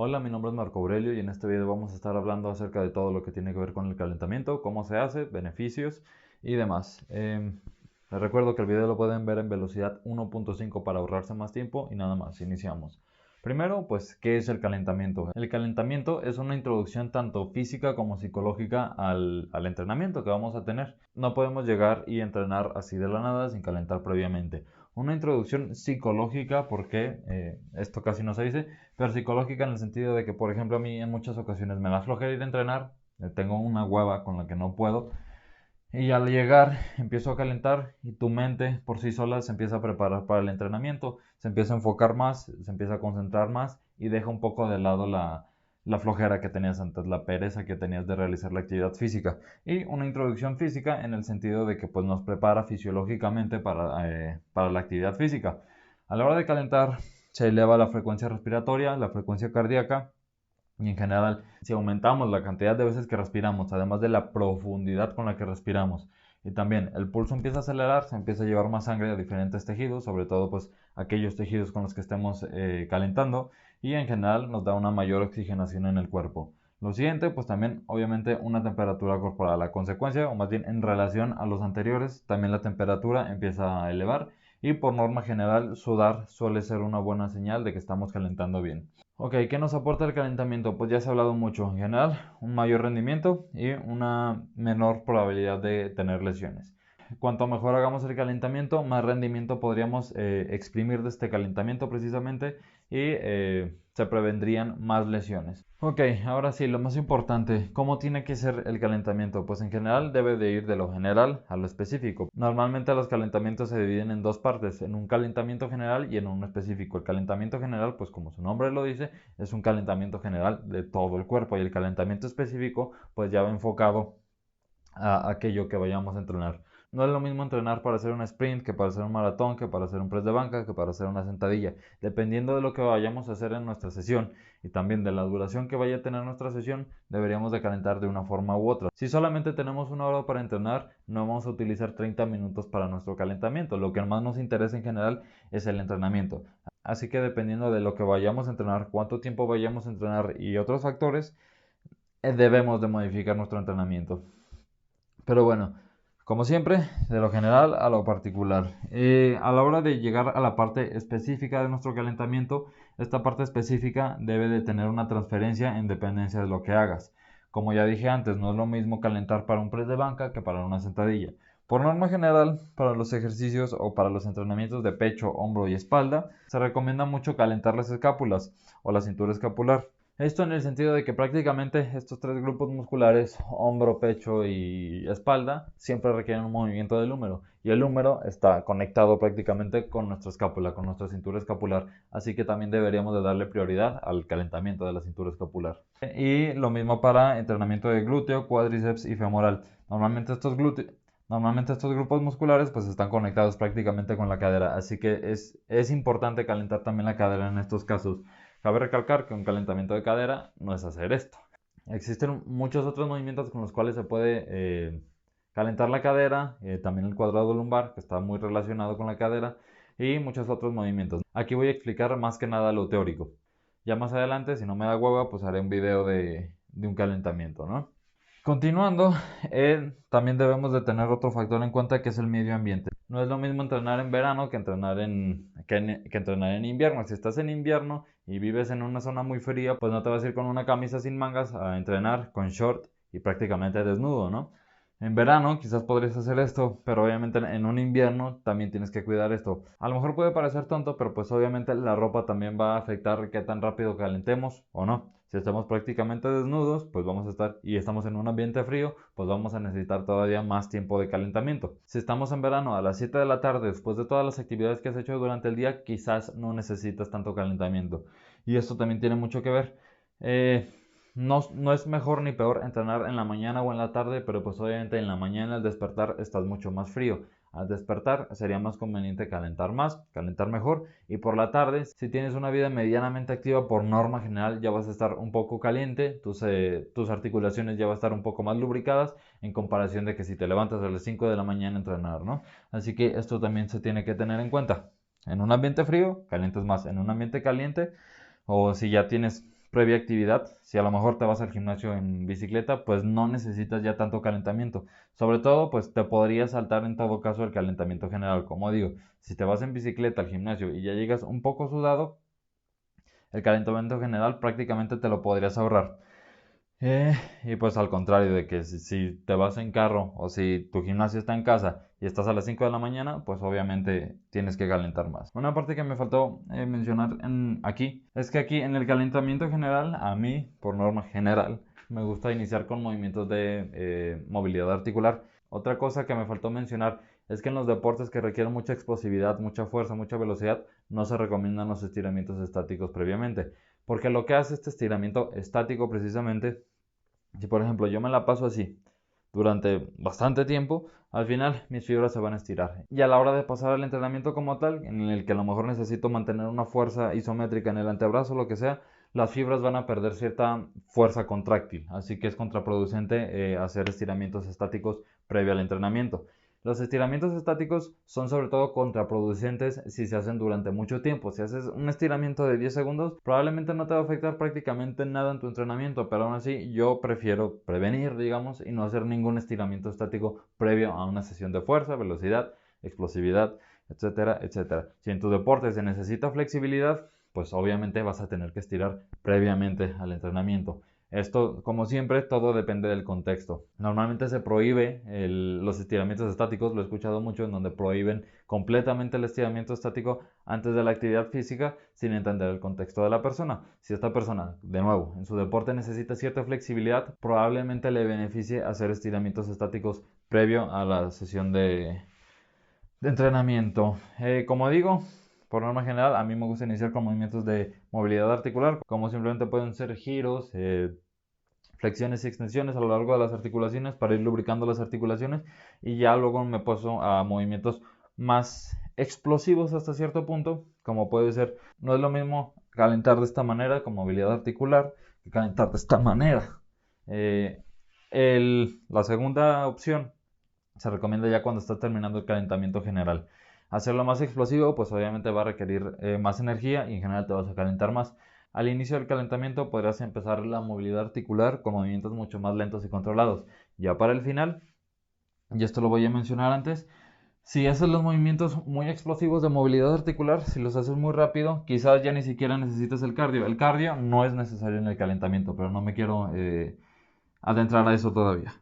Hola, mi nombre es Marco Aurelio y en este video vamos a estar hablando acerca de todo lo que tiene que ver con el calentamiento, cómo se hace, beneficios y demás. Les recuerdo que el video lo pueden ver en velocidad 1.5 para ahorrarse más tiempo y nada más, iniciamos. Primero, pues, ¿qué es el calentamiento? El calentamiento es una introducción tanto física como psicológica al entrenamiento que vamos a tener. No podemos llegar y entrenar así de la nada sin calentar previamente. Una introducción psicológica, porque esto casi no se dice, pero psicológica en el sentido de que, por ejemplo, a mí en muchas ocasiones me da flojera ir a entrenar, tengo una hueva con la que no puedo, y al llegar empiezo a calentar y tu mente por sí sola se empieza a preparar para el entrenamiento, se empieza a enfocar más, se empieza a concentrar más y deja un poco de lado la flojera que tenías antes, la pereza que tenías de realizar la actividad física. Y una introducción física en el sentido de que pues, nos prepara fisiológicamente para la actividad física. A la hora de calentar se eleva la frecuencia respiratoria, la frecuencia cardíaca y en general, si aumentamos la cantidad de veces que respiramos, además de la profundidad con la que respiramos, y también el pulso empieza a acelerar, se empieza a llevar más sangre a diferentes tejidos, sobre todo pues aquellos tejidos con los que estemos calentando, y en general nos da una mayor oxigenación en el cuerpo. Lo siguiente, pues también obviamente una temperatura corporal. A consecuencia, o más bien en relación a los anteriores, también la temperatura empieza a elevar y por norma general sudar suele ser una buena señal de que estamos calentando bien. Ok, ¿qué nos aporta el calentamiento? Pues ya se ha hablado mucho. En general, un mayor rendimiento y una menor probabilidad de tener lesiones. Cuanto mejor hagamos el calentamiento, más rendimiento podríamos exprimir de este calentamiento precisamente y se prevendrían más lesiones. Ok, ahora sí, lo más importante, ¿cómo tiene que ser el calentamiento? Pues en general debe de ir de lo general a lo específico. Normalmente los calentamientos se dividen en dos partes, en un calentamiento general y en uno específico. El calentamiento general, pues como su nombre lo dice, es un calentamiento general de todo el cuerpo y el calentamiento específico, pues ya va enfocado a aquello que vayamos a entrenar. No es lo mismo entrenar para hacer un sprint que para hacer un maratón, que para hacer un press de banca, que para hacer una sentadilla. Dependiendo de lo que vayamos a hacer en nuestra sesión y también de la duración que vaya a tener nuestra sesión, deberíamos de calentar de una forma u otra. Si solamente tenemos una hora para entrenar, no vamos a utilizar 30 minutos para nuestro calentamiento. Lo que más nos interesa en general es el entrenamiento. Así que dependiendo de lo que vayamos a entrenar, cuánto tiempo vayamos a entrenar y otros factores, debemos de modificar nuestro entrenamiento. Pero bueno, como siempre, de lo general a lo particular. A la hora de llegar a la parte específica de nuestro calentamiento, esta parte específica debe de tener una transferencia en dependencia de lo que hagas. Como ya dije antes, no es lo mismo calentar para un press de banca que para una sentadilla. Por norma general, para los ejercicios o para los entrenamientos de pecho, hombro y espalda, se recomienda mucho calentar las escápulas o la cintura escapular. Esto en el sentido de que prácticamente estos tres grupos musculares, hombro, pecho y espalda, siempre requieren un movimiento del húmero. Y el húmero está conectado prácticamente con nuestra escápula, con nuestra cintura escapular. Así que también deberíamos de darle prioridad al calentamiento de la cintura escapular. Y lo mismo para entrenamiento de glúteo, cuádriceps y femoral. Normalmente estos grupos musculares pues están conectados prácticamente con la cadera. Así que es importante calentar también la cadera en estos casos. Cabe recalcar que un calentamiento de cadera no es hacer esto. Existen muchos otros movimientos con los cuales se puede calentar la cadera, también el cuadrado lumbar, que está muy relacionado con la cadera, y muchos otros movimientos. Aquí voy a explicar más que nada lo teórico. Ya más adelante, si no me da hueva, pues haré un video de un calentamiento, ¿no? Continuando, también debemos de tener otro factor en cuenta que es el medio ambiente. No es lo mismo entrenar en verano que entrenar en invierno. Si estás en invierno y vives en una zona muy fría, pues no te vas a ir con una camisa sin mangas a entrenar con short y prácticamente desnudo, ¿no? En verano quizás podrías hacer esto, pero obviamente en un invierno también tienes que cuidar esto. A lo mejor puede parecer tonto, pero pues obviamente la ropa también va a afectar qué tan rápido calentemos o no. Si estamos prácticamente desnudos, pues vamos a estar y estamos en un ambiente frío, pues vamos a necesitar todavía más tiempo de calentamiento. Si estamos en verano a las 7 de la tarde, después de todas las actividades que has hecho durante el día, quizás no necesitas tanto calentamiento. Y esto también tiene mucho que ver. No es mejor ni peor entrenar en la mañana o en la tarde, pero pues obviamente en la mañana al despertar estás mucho más frío. Al despertar sería más conveniente calentar más, calentar mejor, y por la tarde, si tienes una vida medianamente activa, por norma general ya vas a estar un poco caliente, tus articulaciones ya van a estar un poco más lubricadas en comparación de que si te levantas a las 5 de la mañana a entrenar, ¿no? Así que esto también se tiene que tener en cuenta. En un ambiente frío, calientas más. En un ambiente caliente, o si ya tienes previa actividad. Si a lo mejor te vas al gimnasio en bicicleta, pues no necesitas ya tanto calentamiento. Sobre todo, pues te podría saltar en todo caso el calentamiento general. Como digo, si te vas en bicicleta al gimnasio y ya llegas un poco sudado, el calentamiento general prácticamente te lo podrías ahorrar. Y pues al contrario de que si te vas en carro o si tu gimnasio está en casa y estás a las 5 de la mañana, pues obviamente tienes que calentar más. Una parte que me faltó mencionar aquí es que aquí en el calentamiento general, a mí, por norma general, me gusta iniciar con movimientos de movilidad articular. Otra cosa que me faltó mencionar es que en los deportes que requieren mucha explosividad, mucha fuerza, mucha velocidad, no se recomiendan los estiramientos estáticos previamente. Porque lo que hace este estiramiento estático precisamente, si por ejemplo yo me la paso así durante bastante tiempo, al final mis fibras se van a estirar. Y a la hora de pasar al entrenamiento como tal, en el que a lo mejor necesito mantener una fuerza isométrica en el antebrazo o lo que sea, las fibras van a perder cierta fuerza contráctil. Así que es contraproducente hacer estiramientos estáticos previo al entrenamiento. Los estiramientos estáticos son sobre todo contraproducentes si se hacen durante mucho tiempo. Si haces un estiramiento de 10 segundos, probablemente no te va a afectar prácticamente nada en tu entrenamiento, pero aún así yo prefiero prevenir, digamos, y no hacer ningún estiramiento estático previo a una sesión de fuerza, velocidad, explosividad, etcétera, etcétera. Si en tu deporte se necesita flexibilidad, pues obviamente vas a tener que estirar previamente al entrenamiento. Esto, como siempre, todo depende del contexto. Normalmente se prohíbe los estiramientos estáticos, lo he escuchado mucho, en donde prohíben completamente el estiramiento estático antes de la actividad física sin entender el contexto de la persona. Si esta persona, de nuevo, en su deporte necesita cierta flexibilidad, probablemente le beneficie hacer estiramientos estáticos previo a la sesión de entrenamiento. Como digo, por norma general, a mí me gusta iniciar con movimientos de movilidad articular, como simplemente pueden ser giros, flexiones y extensiones a lo largo de las articulaciones para ir lubricando las articulaciones, y ya luego me paso a movimientos más explosivos hasta cierto punto, como puede ser, no es lo mismo calentar de esta manera con movilidad articular que calentar de esta manera. Eh, la segunda opción se recomienda ya cuando estás terminando el calentamiento general. Hacerlo más explosivo, pues obviamente va a requerir más energía y en general te vas a calentar más. Al inicio del calentamiento podrás empezar la movilidad articular con movimientos mucho más lentos y controlados. Ya para el final, y esto lo voy a mencionar antes, si haces los movimientos muy explosivos de movilidad articular, si los haces muy rápido, quizás ya ni siquiera necesites el cardio. El cardio no es necesario en el calentamiento, pero no me quiero adentrar a eso todavía.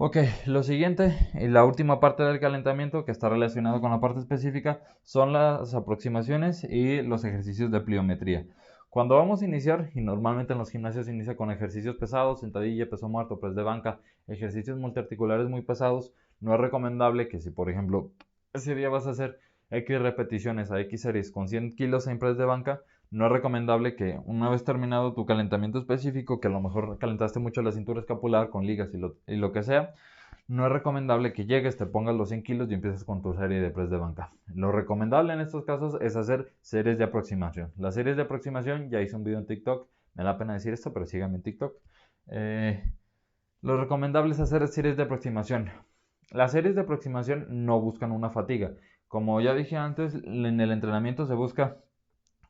Ok, lo siguiente y la última parte del calentamiento que está relacionado con la parte específica son las aproximaciones y los ejercicios de pliometría. Cuando vamos a iniciar, y normalmente en los gimnasios se inicia con ejercicios pesados, sentadilla, peso muerto, press de banca, ejercicios multiarticulares muy pesados, no es recomendable que si por ejemplo ese día vas a hacer X repeticiones a X series con 100 kilos en press de banca, no es recomendable que una vez terminado tu calentamiento específico, que a lo mejor calentaste mucho la cintura escapular con ligas y lo que sea, no es recomendable que llegues, te pongas los 100 kilos y empieces con tu serie de press de banca. Lo recomendable en estos casos es hacer series de aproximación. Las series de aproximación, ya hice un video en TikTok, me da pena decir esto, pero síganme en TikTok. Lo recomendable es hacer series de aproximación. Las series de aproximación no buscan una fatiga. Como ya dije antes, en el entrenamiento se busca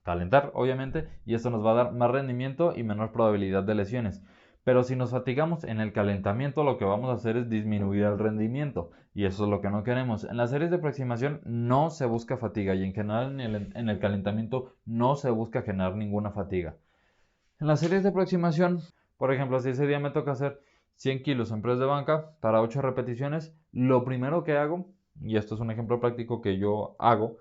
calentar, obviamente, y esto nos va a dar más rendimiento y menor probabilidad de lesiones. Pero si nos fatigamos en el calentamiento, lo que vamos a hacer es disminuir el rendimiento, y eso es lo que no queremos. En las series de aproximación no se busca fatiga, y en general en el calentamiento no se busca generar ninguna fatiga. En las series de aproximación, por ejemplo, si ese día me toca hacer 100 kilos en press de banca para 8 repeticiones, lo primero que hago, y esto es un ejemplo práctico que yo hago,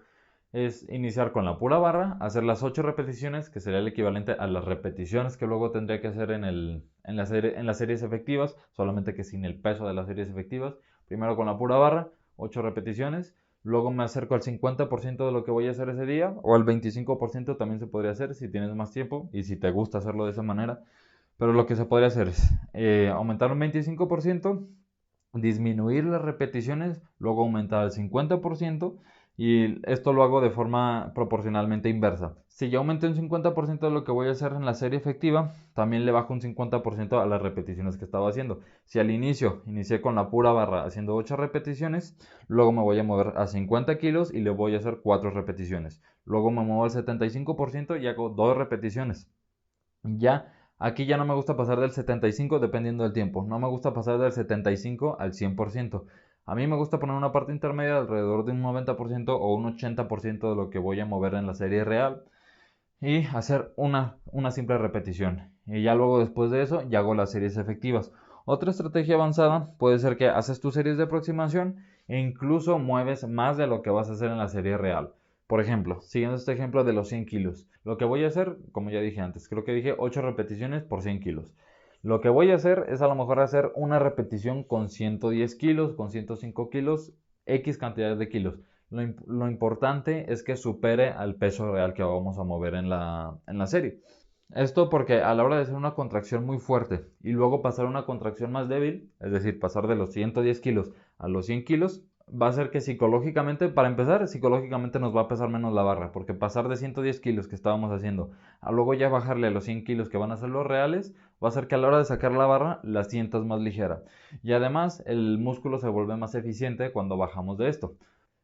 es iniciar con la pura barra, hacer las 8 repeticiones, que sería el equivalente a las repeticiones que luego tendría que hacer en las series efectivas, solamente que sin el peso de las series efectivas. Primero con la pura barra, 8 repeticiones, luego me acerco al 50% de lo que voy a hacer ese día, o al 25% también se podría hacer si tienes más tiempo y si te gusta hacerlo de esa manera. Pero lo que se podría hacer es aumentar un 25%, disminuir las repeticiones, luego aumentar al 50%, y esto lo hago de forma proporcionalmente inversa. Si yo aumenté un 50% de lo que voy a hacer en la serie efectiva, también le bajo un 50% a las repeticiones que estaba haciendo. Si al inicio inicié con la pura barra haciendo 8 repeticiones, luego me voy a mover a 50 kilos y le voy a hacer 4 repeticiones. Luego me muevo al 75% y hago 2 repeticiones. Ya, aquí ya no me gusta pasar del 75 dependiendo del tiempo. No me gusta pasar del 75 al 100%. A mí me gusta poner una parte intermedia alrededor de un 90% o un 80% de lo que voy a mover en la serie real y hacer una simple repetición. Y ya luego después de eso ya hago las series efectivas. Otra estrategia avanzada puede ser que haces tus series de aproximación e incluso mueves más de lo que vas a hacer en la serie real. Por ejemplo, siguiendo este ejemplo de los 100 kilos, lo que voy a hacer, como ya dije antes, creo que dije 8 repeticiones por 100 kilos. Lo que voy a hacer es a lo mejor hacer una repetición con 110 kilos, con 105 kilos, X cantidad de kilos. Lo importante es que supere al peso real que vamos a mover en la serie. Esto porque a la hora de hacer una contracción muy fuerte y luego pasar a una contracción más débil, es decir, pasar de los 110 kilos a los 100 kilos, va a hacer que psicológicamente, para empezar, psicológicamente nos va a pesar menos la barra, porque pasar de 110 kilos que estábamos haciendo a luego ya bajarle a los 100 kilos que van a ser los reales, va a hacer que a la hora de sacar la barra la sientas más ligera. Y además el músculo se vuelve más eficiente cuando bajamos de esto.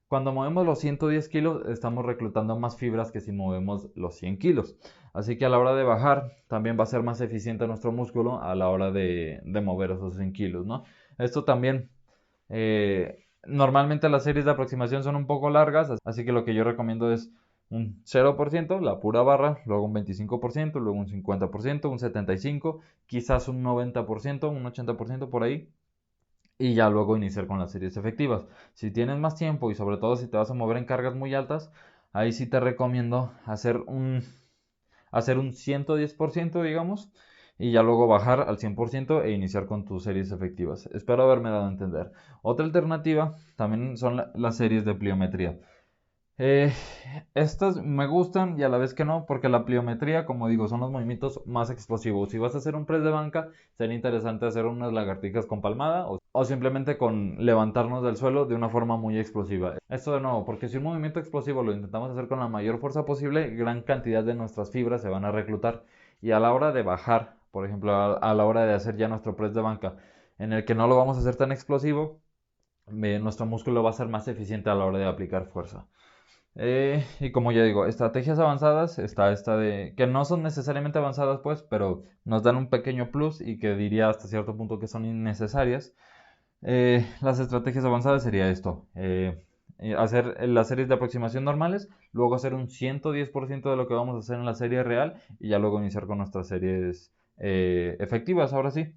Cuando movemos los 110 kilos estamos reclutando más fibras que si movemos los 100 kilos. Así que a la hora de bajar también va a ser más eficiente nuestro músculo a la hora de mover esos 100 kilos, ¿no? Esto también, normalmente las series de aproximación son un poco largas, así que lo que yo recomiendo es un 0%, la pura barra, luego un 25%, luego un 50%, un 75%, quizás un 90%, un 80% por ahí y ya luego iniciar con las series efectivas. Si tienes más tiempo y sobre todo si te vas a mover en cargas muy altas, ahí sí te recomiendo hacer un 110%, digamos, y ya luego bajar al 100% e iniciar con tus series efectivas. Espero haberme dado a entender. Otra alternativa también son las series de pliometría. Eh, Estas me gustan y a la vez que no, porque la pliometría, como digo, son los movimientos más explosivos. Si vas a hacer un press de banca, sería interesante hacer unas lagartijas con palmada o simplemente con levantarnos del suelo de una forma muy explosiva. Esto de nuevo, porque si un movimiento explosivo lo intentamos hacer con la mayor fuerza posible, gran cantidad de nuestras fibras se van a reclutar. Y a la hora de bajar, por ejemplo, a la hora de hacer ya nuestro press de banca, en el que no lo vamos a hacer tan explosivo, nuestro músculo va a ser más eficiente a la hora de aplicar fuerza. Y como ya digo, estrategias avanzadas, está esta de que no son necesariamente avanzadas pues, pero nos dan un pequeño plus y que diría hasta cierto punto que son innecesarias. Las estrategias avanzadas sería esto, hacer las series de aproximación normales, luego hacer un 110% de lo que vamos a hacer en la serie real y ya luego iniciar con nuestras series efectivas, ahora sí.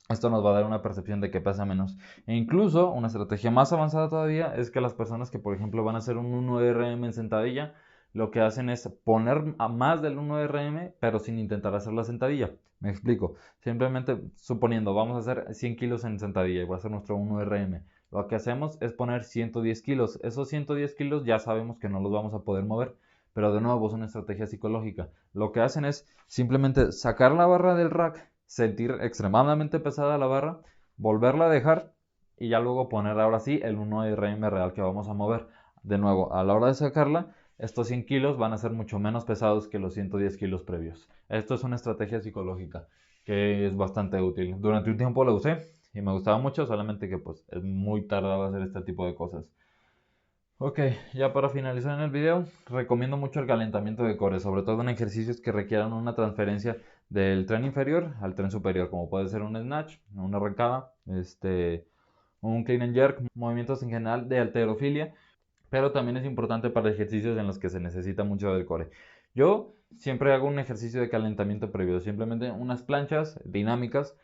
Esto nos va a dar una percepción de que pesa menos. E incluso una estrategia más avanzada todavía es que las personas que, por ejemplo, van a hacer un 1RM en sentadilla, lo que hacen es poner a más del 1RM, pero sin intentar hacer la sentadilla. Me explico. Simplemente suponiendo, vamos a hacer 100 kilos en sentadilla y va a ser nuestro 1RM. Lo que hacemos es poner 110 kilos. Esos 110 kilos ya sabemos que no los vamos a poder mover. Pero de nuevo es una estrategia psicológica. Lo que hacen es simplemente sacar la barra del rack, sentir extremadamente pesada la barra, volverla a dejar y ya luego poner ahora sí el 1RM real que vamos a mover. De nuevo, a la hora de sacarla, estos 100 kilos van a ser mucho menos pesados que los 110 kilos previos. Esto es una estrategia psicológica que es bastante útil. Durante un tiempo la usé y me gustaba mucho, solamente que pues es muy tardado hacer este tipo de cosas. Ok, ya para finalizar en el video, recomiendo mucho el calentamiento de core, sobre todo en ejercicios que requieran una transferencia del tren inferior al tren superior, como puede ser un snatch, una arrancada, un clean and jerk, movimientos en general de halterofilia, pero también es importante para ejercicios en los que se necesita mucho del core. Yo siempre hago un ejercicio de calentamiento previo, simplemente unas planchas dinámicas,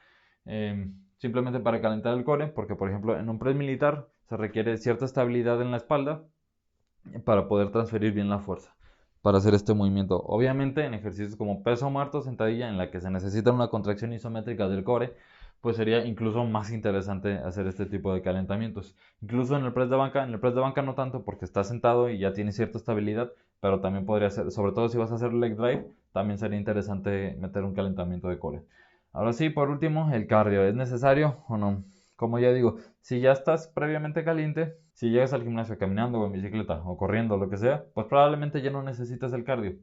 simplemente para calentar el core, porque por ejemplo en un press militar se requiere cierta estabilidad en la espalda para poder transferir bien la fuerza para hacer este movimiento. Obviamente en ejercicios como peso muerto, sentadilla, en la que se necesita una contracción isométrica del core, pues sería incluso más interesante hacer este tipo de calentamientos. Incluso en el press de banca no tanto porque está sentado y ya tiene cierta estabilidad, pero también podría ser, sobre todo si vas a hacer leg drive, también sería interesante meter un calentamiento de core. Ahora sí, por último, el cardio, ¿es necesario o no? Como ya digo, si ya estás previamente caliente, si llegas al gimnasio caminando o en bicicleta o corriendo, lo que sea, pues probablemente ya no necesitas el cardio.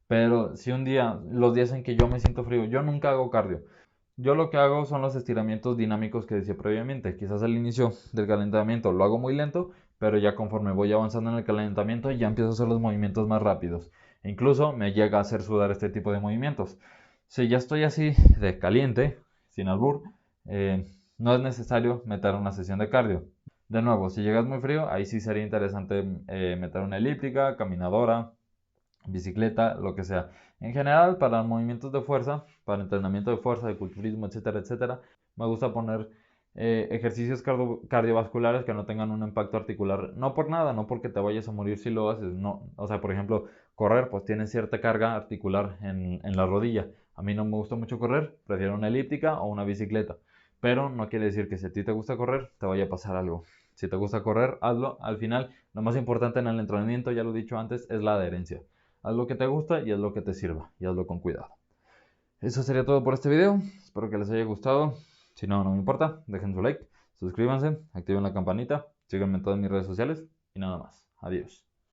Pero si un día, los días en que yo me siento frío, yo nunca hago cardio. Yo lo que hago son los estiramientos dinámicos que decía previamente. Quizás al inicio del calentamiento lo hago muy lento, pero ya conforme voy avanzando en el calentamiento ya empiezo a hacer los movimientos más rápidos. Incluso me llega a hacer sudar este tipo de movimientos. Si ya estoy así de caliente, sin albur, no es necesario meter una sesión de cardio. De nuevo, si llegas muy frío, ahí sí sería interesante meter una elíptica, caminadora, bicicleta, lo que sea. En general, para movimientos de fuerza, para entrenamiento de fuerza, de culturismo, etcétera, etcétera, me gusta poner ejercicios cardiovasculares que no tengan un impacto articular. No por nada, no porque te vayas a morir si lo haces. No. O sea, por ejemplo, correr, pues tiene cierta carga articular en la rodilla. A mí no me gusta mucho correr, prefiero una elíptica o una bicicleta. Pero no quiere decir que si a ti te gusta correr, te vaya a pasar algo. Si te gusta correr, hazlo. Al final, lo más importante en el entrenamiento, ya lo he dicho antes, es la adherencia. Haz lo que te gusta y haz lo que te sirva. Y hazlo con cuidado. Eso sería todo por este video. Espero que les haya gustado. Si no, no me importa. Dejen su like, suscríbanse, activen la campanita, síganme en todas mis redes sociales y nada más. Adiós.